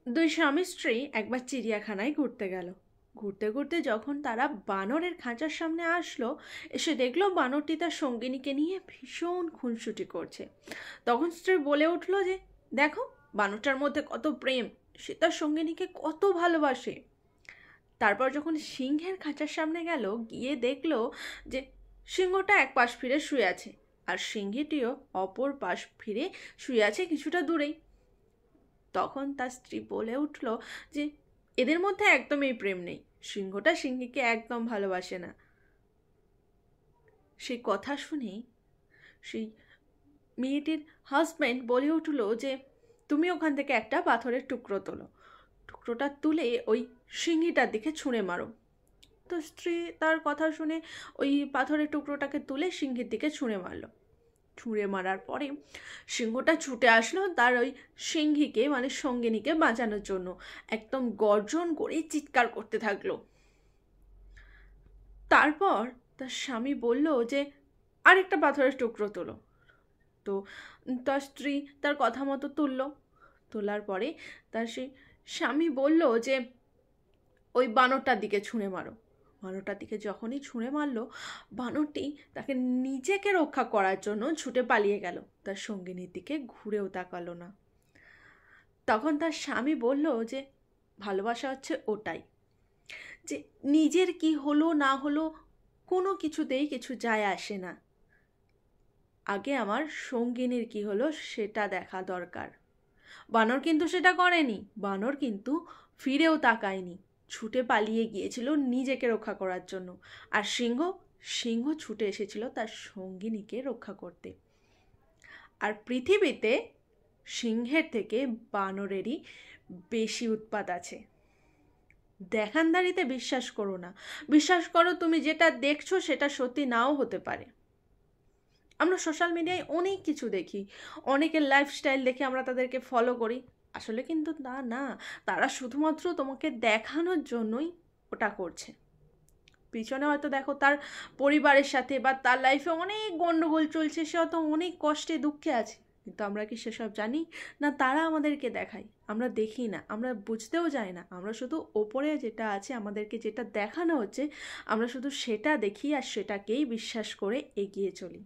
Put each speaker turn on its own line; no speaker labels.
দুই স্বামী স্ত্রী একবার চিড়িয়াখানায় ঘুরতে গেল। ঘুরতে ঘুরতে যখন তারা বানরের খাঁচার সামনে আসলো, এসে দেখলো বানরটি তার সঙ্গিনীকে নিয়ে ভীষণ খুনসুটি করছে। তখন স্ত্রী বলে উঠলো যে, দেখো বানরটার মধ্যে কত প্রেম, সে তার সঙ্গিনীকে কত ভালোবাসে। তারপর যখন সিংহের খাঁচার সামনে গেল, গিয়ে দেখলো যে সিংহটা এক পাশ ফিরে শুয়ে আছে, আর সিংহীটিও অপর পাশ ফিরে শুয়ে আছে কিছুটা দূরেই। তখন তার স্ত্রী বলে উঠল যে, এদের মধ্যে একদমই প্রেম নেই, সিংহটা সিংহীকে একদম ভালোবাসে না। সেই কথা শুনে সেই মেয়েটির হাজব্যান্ড বলে উঠল যে, তুমি ওখান থেকে একটা পাথরের টুকরো তোলো, টুকরোটা তুলে ওই সিংহীটার দিকে ছুঁড়ে মারো। তো স্ত্রী তার কথা শুনে ওই পাথরের টুকরোটাকে তুলে সিংহের দিকে ছুঁড়ে মারলো। ছুঁড়ে মারার পরে সিংহটা ছুটে আসলো তার ওই সিংহীকে মানে সঙ্গিনীকে বাঁচানোর জন্য, একদম গর্জন করে চিৎকার করতে থাকলো। তারপর তার স্বামী বলল যে, আরেকটা পাথরের টুকরো তোলো। তো তার স্ত্রী তার কথা মতো তুললো। তোলার পরে তার সেই স্বামী বলল যে, ওই বানরটার দিকে ছুঁড়ে মারো। বানরটার দিকে যখনই ছুঁড়ে মারলো, বানরটি তাকে নিজেকে রক্ষা করার জন্য ছুটে পালিয়ে গেল, তার সঙ্গিনীর দিকে ঘুরেও তাকালো না। তখন তার স্বামী বলল যে, ভালোবাসা হচ্ছে ওটাই, যে নিজের কি হলো না হলো কোনো কিছুতেই কিছু যায় আসে না, আগে আমার সঙ্গিনীর কি হলো সেটা দেখা দরকার। বানর কিন্তু সেটা করেনি, বানর কিন্তু ফিরেও তাকায়নি, ছুটে পালিয়ে গিয়েছিল নিজেকে রক্ষা করার জন্য। আর সিংহ, সিংহ ছুটে এসেছিল তার সঙ্গিনীকে রক্ষা করতে। আর পৃথিবীতে সিংহের থেকে বানরেরই বেশি উৎপাত আছে। দেখানদারিতে বিশ্বাস করো না, বিশ্বাস করো তুমি যেটা দেখছো সেটা সত্যি নাও হতে পারে। আমরা সোশ্যাল মিডিয়ায় অনেক কিছু দেখি, অনেকের লাইফস্টাইল দেখে আমরা তাদেরকে ফলো করি, আসলে কিন্তু তা না, তারা শুধুমাত্র তোমাকে দেখানোর জন্যই ওটা করছে। পিছনে হয়তো দেখো তার পরিবারের সাথে বা তার লাইফে অনেক গন্ডগোল চলছে, সে হয়তো অনেক কষ্টে দুঃখে আছে, কিন্তু আমরা কি সেসব জানি? না, তারা আমাদেরকে দেখায়, আমরা দেখি না, আমরা বুঝতেও যাই না, আমরা শুধু ওপরে যেটা আছে আমাদেরকে যেটা দেখানো হচ্ছে আমরা শুধু সেটা দেখি আর সেটাকেই বিশ্বাস করে এগিয়ে চলি।